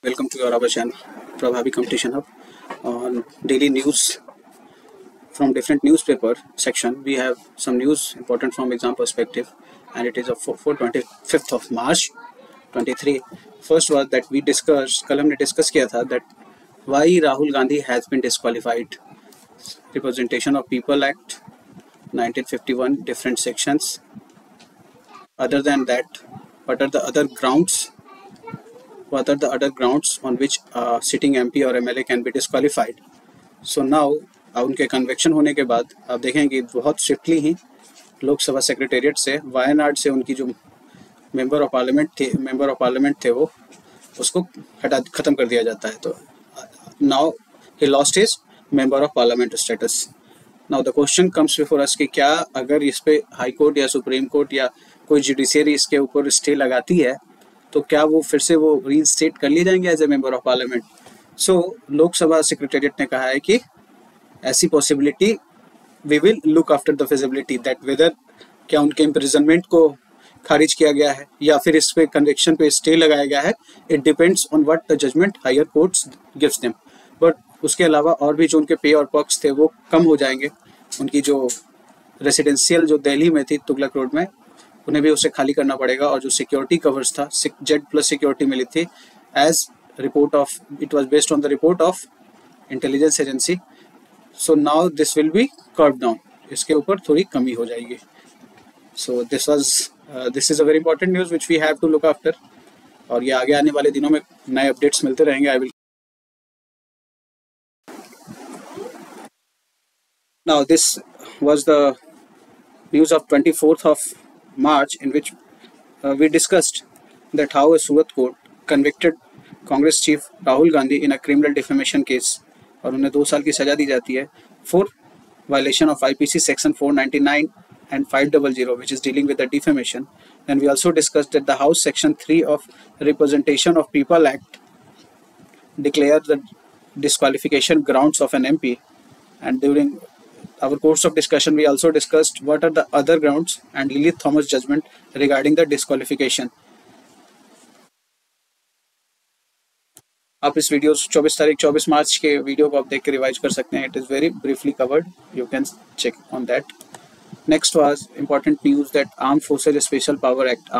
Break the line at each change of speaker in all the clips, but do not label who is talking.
Welcome to our channel, Prabhavi Competition Hub. On daily news from different newspaper section, we have some news important from exam perspective, and it is for 25th of March 23. First was that we discussed, कल हमने discuss किया था that why Rahul Gandhi has been disqualified. Representation of People Act 1951, different sections. Other than that, what are the other grounds on which sitting MP और MLA can be disqualified? So now उनके convection होने के बाद आप देखेंगे बहुत strictly ही Lok Sabha secretariat से वायनाड से उनकी जो मेंबर ऑफ पार्लियामेंट थे वो उसको खत्म कर दिया जाता है. तो now he lost his member of parliament status. Now the question comes before us कि क्या अगर इस पे हाई कोर्ट या सुप्रीम कोर्ट या कोई जुडिशियरी इसके ऊपर स्टे लगाती है तो क्या वो फिर से वो रीइंस्टेट कर लिए जाएंगे as a member of parliament? So Lok Sabha secretariat ने कहा है कि ऐसी possibility we will look after the feasibility that whether क्या उनके इम्प्रिजनमेंट को खारिज किया गया है या फिर इस पे कन्विक्शन पे स्टे लगाया गया है. It depends on what the judgment higher courts gives them. But उसके अलावा और भी जो उनके पे और पर्क्स थे वो कम हो जाएंगे. उनकी जो रेसिडेंशियल जो दिल्ली में थी तुगलक रोड में उन्हें भी उसे खाली करना पड़ेगा. और जो सिक्योरिटी कवर्स था जेड प्लस सिक्योरिटी मिली थी as report of it was based on the report of intelligence agency. So now this will be curve down, इसके ऊपर थोड़ी कमी हो जाएगी. So this is a very important news which we have to look after. और ये आगे आने वाले दिनों में नए अपडेट्स मिलते रहेंगे. I will now this was the news of 24th of March in which we discussed that how a Surat court convicted Congress chief Rahul Gandhi in a criminal defamation case और उन्हें 2 साल की सजा दी जाती है for violation of IPC section 499 and 500 which is dealing with the defamation. And we also discussed that the House section 3 of Representation of People Act declared the disqualification grounds of an MP. And during our course of discussion we also discussed what are the other grounds and Lilith Thomas judgment regarding the disqualification. आप इस video 24 मार्च के video को आप देख के revise कर सकते हैं. It is very briefly covered, you can check on that. Next was important news that arm forces special power act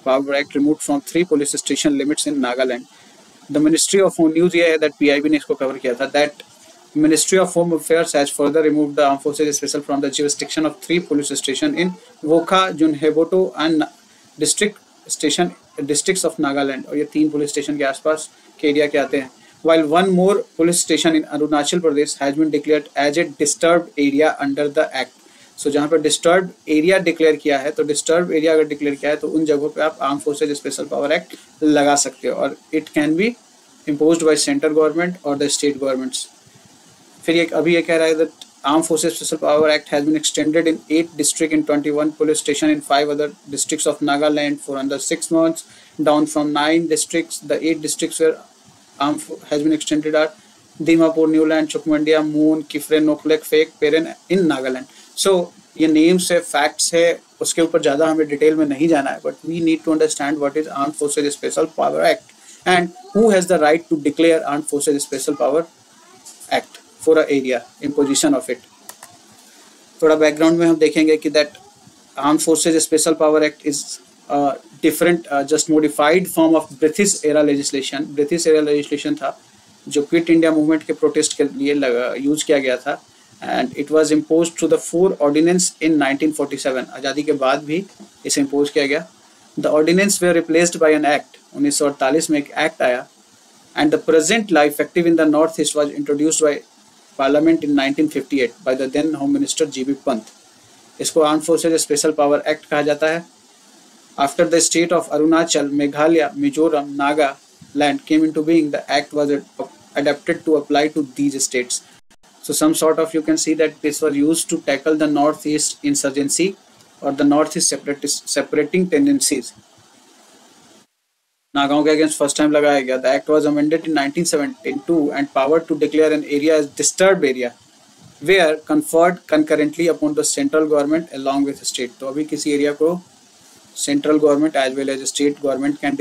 power act remove from 3 police station limits in Nagaland. The ministry of home news ये है that PIB ने इसको cover किया था that Ministry of Home Affairs has further removed the Armed Forces Special from the jurisdiction of 3 police stations in Wokha, Junheboto and districts of Nagaland. और ये 3 police station के आसपास के एरिया के आते हैं. While one more police station in Arunachal Pradesh has been declared as a disturbed area under the act. So जहाँ पर disturbed area declare किया है तो disturbed area अगर declare किया है तो उन जगहों पे आप Armed Forces Special Power Act लगा सकते हो और it can be imposed by central government or the state governments. फिर अभी ये कह रहा है that Armed Forces Special Power Act has been extended in 8 districts in 21 police stations in 5 other districts of Nagaland for under 6 months, down from 9 districts. The 8 districts where has been extended are Dimapur, Newland, Chukmandia, Moon, Kifre, Noklek, Fake, Peren in Nagaland. So ये names है, facts है, उसके ऊपर ज़्यादा हमें detail में नहीं जाना है. But we need to understand what is Armed Forces Special Power Act and who has the right to declare Armed Forces Special Power Act for a area, imposition of it. थोड़ा background में हम देखेंगे कि that Armed Forces Special Power Act is different, just modified form of British era legislation. British era legislation था जो quit India movement के protest के लिए यूज किया गया था and it was imposed through the 4 ordinance in 1947. आज़ादी के बाद भी इसे इम्पोज किया गया. The ordinance were replaced by an act. 1948 में एक एक्ट आया and the present law effective in the northeast was introduced by Parliament in 1958 by the then Home Minister G.B. Pant. इसको Armed Forces Special Power Act कहा जाता है. After the state of Arunachal, Meghalaya, Mizoram, Nagaland came into being, the act was adapted to apply to these states. So some sort of you can see that this was used to tackle the northeast insurgency or the northeast separating tendencies. नागाओं के against first time लगाया गया. The act was amended in 1972 and power to declare an area as disturbed area where conferred concurrently upon the central government along with state. तो अभी किसी area को central government as well as state government can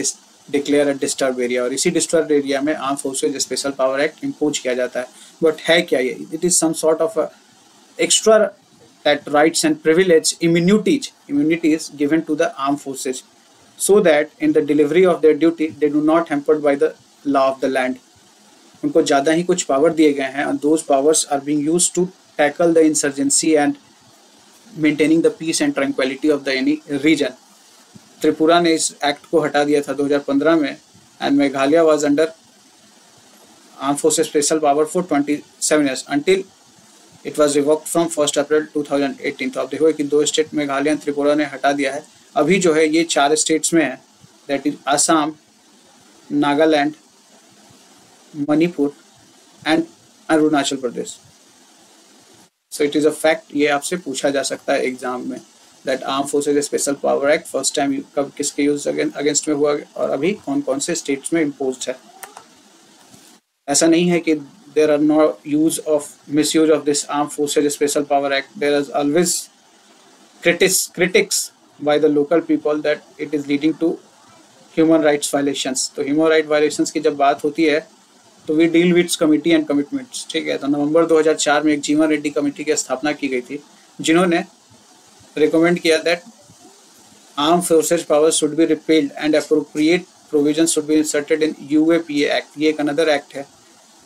declare a disturb area, और इसी disturb area में arm forces special power act impose किया जाता है। बट है क्या ये? It is some sort of extra that rights and privilege immunities given to the armed forces so that in the delivery of their duty they do not hampered by the law of the land. उनको ज़्यादा ही कुछ power दिए गए हैं and those powers are being used to tackle the insurgency and maintaining the peace and tranquility of the any region. Tripura ने इस act को हटा दिया था 2015 में and Meghalaya was under armed forces special power for 27 years until it was revoked from 1 अप्रैल 2018। तो आप देखोगे कि 2 स्टेट मेघालय और त्रिपुरा ने हटा दिया है। अभी जो है ये 4 स्टेट्स में है, that is Assam, Nagaland, Manipur and Arunachal Pradesh. So it is a fact, ये आपसे पूछा जा सकता है एग्जाम में, that arm forces special power act first time कब किसके यूज अगेंस्ट में हुआ और अभी कौन कौन से स्टेट्स में इम्पोज है। ऐसा नहीं है कि there are no misuse of this armed forces special power act. There is always critics by the local people that it is leading to human rights violations. तो human rights violations की जब बात होती है तो we deal with committee and commitments, ठीक है। तो नवंबर 2004 में एक जीवन रेड्डी कमेटी की स्थापना की गई थी, जिन्होंने रिकमेंड किया that armed forces powers should be repealed and appropriate provisions should be inserted in UAPA act. ये एक another act है,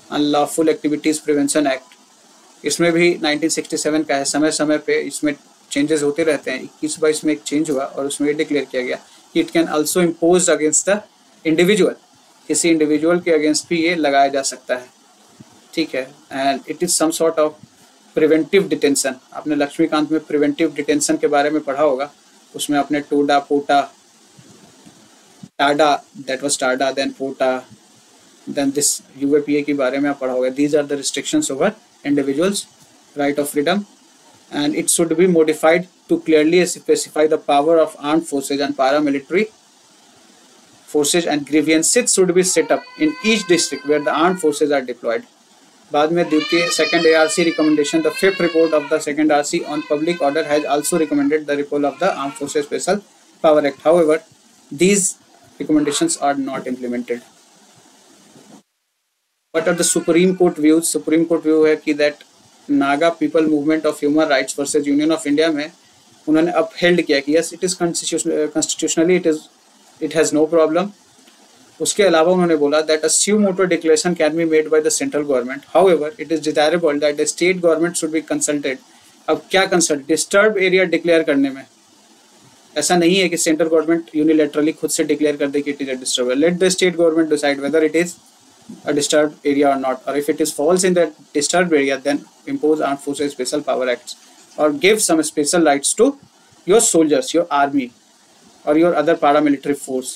अनलॉफुल एक्टिविटीज प्रिवेंशन एक्ट। इसमें भी 1967 का है। समय समय पे इसमें चेंजेस होते रहते हैं। 21-22 में एक चेंज हुआ और उसमें ये डिक्लेयर किया गया कि it can also impose against the individual, किसी इंडिविजुअल के अगेंस्ट भी ये लगाया जा सकता है, ठीक है। And it is some sort of preventive detention. आपने लक्ष्मीकांत में प्रिवेंटिव डिटेंशन के बारे में पढ़ा होगा, उसमें आपने टोडा, POTA, TADA, that was TADA, then POTA, then this UAPA के बारे में आप पढ़ा होगा। These are the restrictions over individuals' right of freedom, and it should be modified to clearly specify the power of armed forces and paramilitary forces, and grievances should be set up in each district where the armed forces are deployed. बाद में द्वितीय second ARC recommendation, the 5th report of the second RC on public order has also recommended the repeal of the Armed Forces Special Power Act. However, these recommendations are not implemented. What are the Supreme Court views? Supreme Court view है कि that Naga People Movement of Human Rights versus Union of India में उन्होंने upheld किया कि yes it is constitutionally it has no problem. उसके अलावा उन्होंने बोला that a suo motu declaration can be made by the central government. However, it is desirable that the state government should be consulted. अब क्या consult? Disturb area declare करने में ऐसा नहीं है कि सेंट्रल गवर्नमेंट यूनिलैटरली खुद से डिक्लेयर कर दे कि it is a disturb. Let the state government decide whether it is a disturbed area or not, or if it is falls in that disturbed area, then impose armed forces special power acts or give some special rights to your soldiers, your army or your other paramilitary force.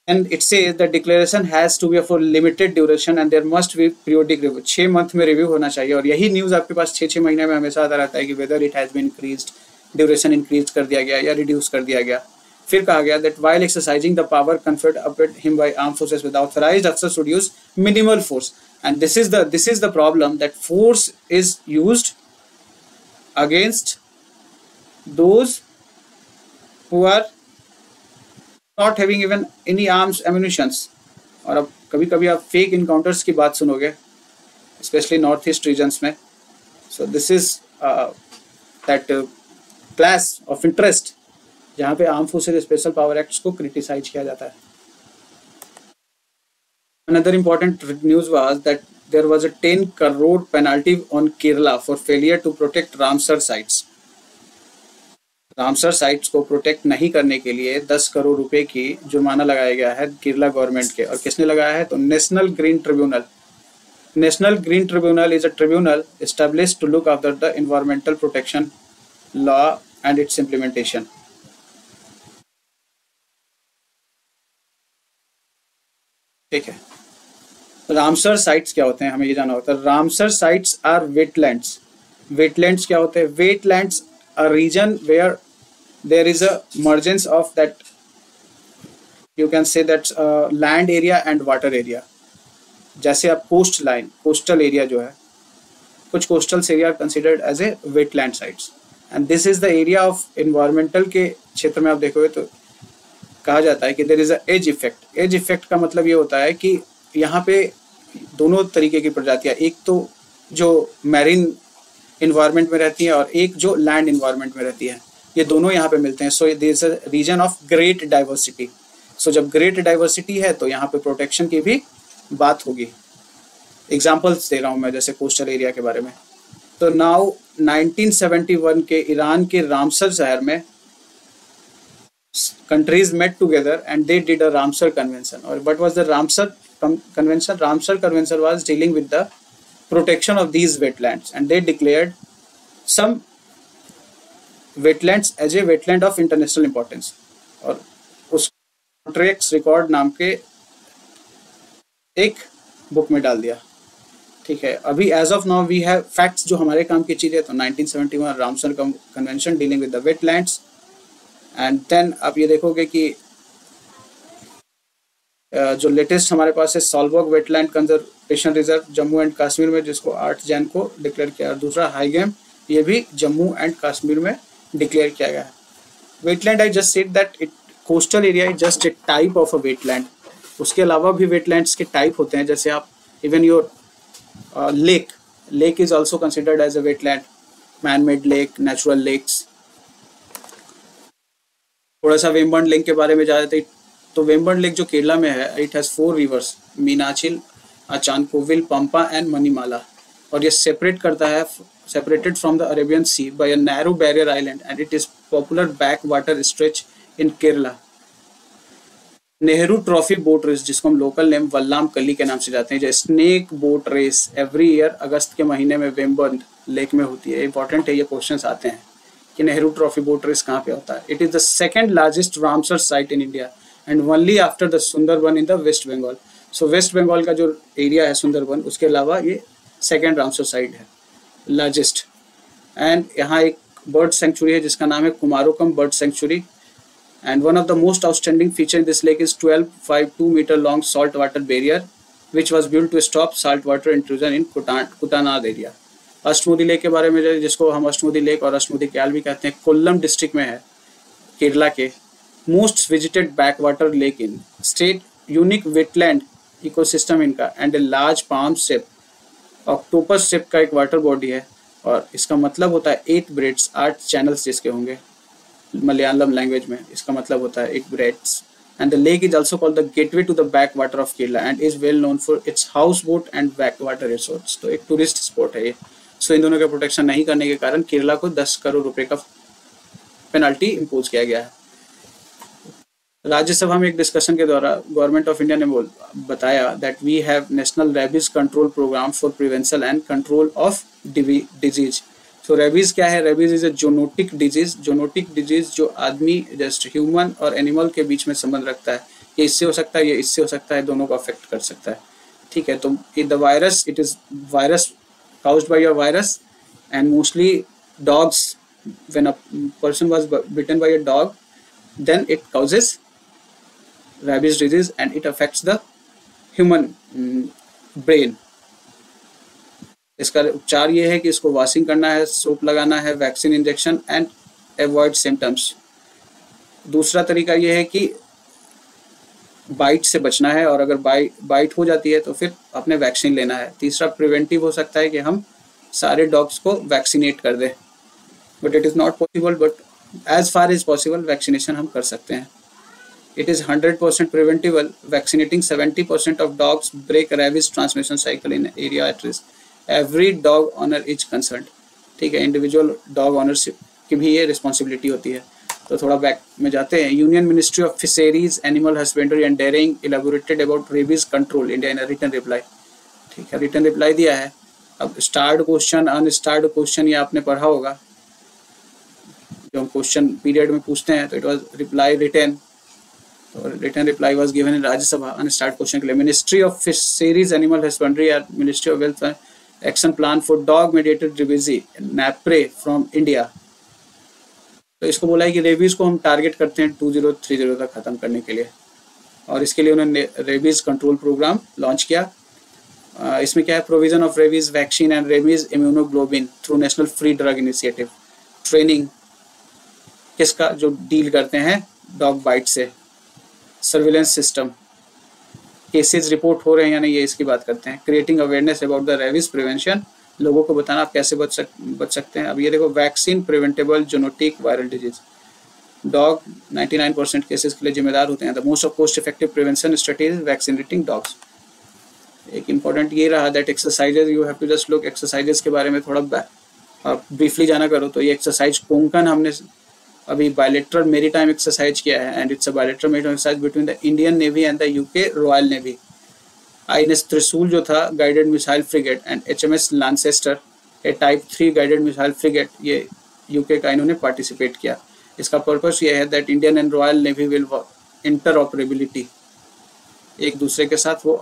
And it says the declaration has to be for limited duration and there must be periodic review. 6 month में review होना चाहिए, और यही news आपके पास 6 महीने में हमेशा आता रहता है कि whether it has been increased, duration increase कर दिया गया या रिड्यूस कर दिया गया। फिर कहा गया that while exercising the power conferred upon him by armed forces with authorized officers should use minimal force, and this is the problem, that force is used against those who are not having even any arms ammunitions. और अब कभी कभी आप fake encounters की बात सुनोगे, specially north east regions में। सो this is that class of interest जहाँ पे arm forces special power acts को क्रिटिसाइज किया जाता है। Another important news was that there was a 10 crore penalty on Kerala for failure to protect Ramsar sites. Ramsar sites को protect नहीं करने के लिए 10 करोड़ रुपए की जुर्माना लगाया गया है केरला गवर्नमेंट के। और किसने लगाया है? तो national green tribunal. National green tribunal is a tribunal established to look after the environmental protection law and its implementation. ठीक है, रामसर साइट्स क्या होते हैं हमें ये जानना होता है। Ramsar sites are wetlands. Wetlands क्या होते हैं? Wetlands a region where there is a mergence of that, you can say that land area and water area. जैसे आप कोस्ट लाइन, कोस्टल एरिया जो है, कुछ coastal area considered as a wetland sites, and this is the area of environmental के क्षेत्र में आप देखोगे तो कहा जाता है कि there is a edge effect. Edge effect का मतलब ये होता है कि यहाँ पे दोनों तरीके की प्रजातियां, एक तो जो मैरीन इन्वायरमेंट में रहती है और एक जो लैंड इन्वायरमेंट में रहती है, ये दोनों यहाँ पे मिलते हैं। So there is a region of great diversity. So जब ग्रेट डाइवर्सिटी है तो यहाँ पे प्रोटेक्शन की भी बात होगी। एग्जाम्पल्स दे रहा हूँ मैं, जैसे कोस्टल एरिया के बारे में। तो नाउ 1971 के ईरान के रामसर शहर में countries met together and they did a Ramsar Convention. Or what was the Ramsar Convention? Ramsar Convention was dealing with the protection of these wetlands, and they declared some wetlands as a wetland of international importance. और उस treks record नाम के एक book में डाल दिया। ठीक है, अभी as of now we have facts जो हमारे काम की चीज़ है। तो 1971 Ramsar convention dealing with the wetlands. And then आप ये देखोगे कि जो लेटेस्ट हमारे पास है Shallbugh wetland conservation reserve Jammu and Kashmir में, जिसको 8 जैन को डिक्लेयर किया। और दूसरा हाईगेम, ये भी जम्मू एंड कश्मीर में डिक्लेयर किया गया है। Wetland, I just said that it coastal area is just a type of a wetland. उसके अलावा भी वेटलैंड्स के टाइप होते हैं, जैसे आप even your lake is also considered as a wetland, man made lake, natural lakes. थोड़ा सा वेम्बर्न लेक के बारे में जाते तो वेम्बर्न लेक जो केरला में है, it has 4 rivers, Meenachil, Achankovil, Pampa and Manimala. और ये separated from the Arabian Sea by a narrow barrier island, and it is popular backwater stretch in Kerala. Nehru trophy boat race, जिसको हम लोकल नेम वल्लाम कली के नाम से जाते हैं, जो snake boat race every year August के महीने में वेम्बर्न लेक में होती है। इंपॉर्टेंट है, ये क्वेश्चंस आते हैं कि नेहरू ट्रॉफी बोट रेस कहाँ पे होता है। It is the second largest Ramsar site in India and only after the Sundarban in the West Bengal. So West Bengal का जो एरिया है सुंदरबन, उसके अलावा ये सेकंड रामसर साइट है, लार्जेस्ट। एंड यहाँ एक बर्ड सेंचुरी है जिसका नाम है Kumarakom bird sanctuary. And one of the most outstanding feature in this lake is 12.52 meter long salt water barrier, which was built to stop salt water intrusion in कुटानाद area. Ashtamudi lake के बारे में, जिसको हम Ashtamudi lake और अष्टमुदी कैल भी कहते हैं, कोल्लम डिस्ट्रिक्ट में है केरला के। Most visited back water lake in state, unique wetland ecosystem इनका, and a large palm shape octopus shape का एक वाटर बॉडी है। और इसका मतलब होता है 8 ब्रेड्स, 8 चैनल्स जिसके होंगे मलयालम लैंग्वेज में। इसका मतलब होता है 8 braids. And the lake is also called the gateway to the back water of Kerala and is well known for its house boat and back water resorts. तो एक टूरिस्ट स्पॉट है ये। सो इन दोनों का प्रोटेक्शन नहीं करने के कारण केरला को 10 करोड़ रुपए का पेनल्टी इम्पोज किया गया है। राज्यसभा में एक डिस्कशन के दौरान गवर्नमेंट ऑफ इंडिया ने बताया that we have national rabies control program for prevention and control of disease. तो रेबीज क्या है? Rabies is a zoonotic disease. Zoonotic disease जो आदमी जस्ट ह्यूमन और एनिमल के बीच में संबंध रखता है। ये इससे हो सकता है, ये इससे हो सकता है, दोनों को अफेक्ट कर सकता है। ठीक है, तो the virus, it is virus caused by a virus, and mostly dogs, when a person was bitten by a dog, then it causes rabies disease and it affects the human brain. इसका उपचार ये है कि इसको washing करना है, soap लगाना है, vaccine injection and avoid symptoms. दूसरा तरीका ये है कि बाइट से बचना है, और अगर बाइट हो जाती है तो फिर अपने वैक्सीन लेना है। तीसरा प्रिवेंटिव हो सकता है कि हम सारे डॉग्स को वैक्सीनेट कर दें, but it is not possible, but as far as possible vaccination हम कर सकते हैं। It is 100% preventable. Vaccinating 70% of dogs break rabies transmission cycle in area at risk. Every dog owner is concern. ठीक है, individual dog ownership की भी ये responsibility होती है। तो थोड़ा बैक में जाते हैं। Union ministry of fisheries, animal husbandry and dairying elaborated about rabies control India in written reply. ठीक है, रिटन रिप्लाई दिया है। अब स्टार्ड क्वेश्चन, अनस्टार्ड क्वेश्चन ये आपने पढ़ा होगा, जो हम क्वेश्चन पीरियड में पूछते हैं। तो इट वाज रिप्लाई रिटन, तो written reply was given in Rajya Sabha unstarred question के लिए। Ministry of fisheries, animal husbandry and ministry of health action plan for dog mediated rabies NAPRE from India. तो इसको बोला है कि रेबीज को हम टारगेट करते हैं 2030 तक खत्म करने के लिए, और इसके लिए उन्होंने रेबीज कंट्रोल प्रोग्राम लॉन्च किया। इसमें क्या है? Provision of rabies vaccine and rabies immunoglobulin through national free drug initiative. Training किसका? जो डील करते हैं डॉग बाइट से, सर्विलेंस सिस्टम, केसेस रिपोर्ट हो रहे हैं या नहीं, ये इसकी बात करते हैं। Creating awareness about the rabies prevention, लोगों को बताना आप कैसे बच सकते हैं। अब ये देखो, vaccine preventable zoonotic viral disease, dog 99% cases के लिए जिम्मेदार होते हैं। The most of cost effective prevention strategy vaccinating dogs. एक इंपॉर्टेंट ये रहा that exercises, you have to just look exercises के बारे में थोड़ा आप ब्रीफली जाना करो तो ये एक्सरसाइज कोंकण हमने अभी बायलेटरल मेरीटाइम एक्सरसाइज किया है, and it's a bilateral maritime exercise between the Indian Navy and the UK Royal Navy. INS Trishul जो था guided missile frigate and HMS Lancaster a type 3 guided missile frigate, ये UK का इन्होंने participate किया। इसका purpose ये है that Indian and Royal Navy will interoperability, एक दूसरे के साथ वो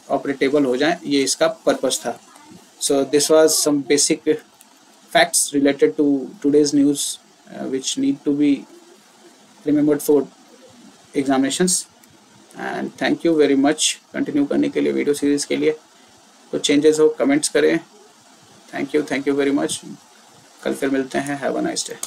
ऑपरेटेबल हो जाए, ये इसका पर्पस था। So this was some basic facts related to today's news which need to be remembered for examinations, and thank you very much। Continue करने के लिए वीडियो सीरीज के लिए कुछ चेंजेस हो कमेंट्स करें। Thank you very much. कल फिर मिलते हैं। Have a nice day.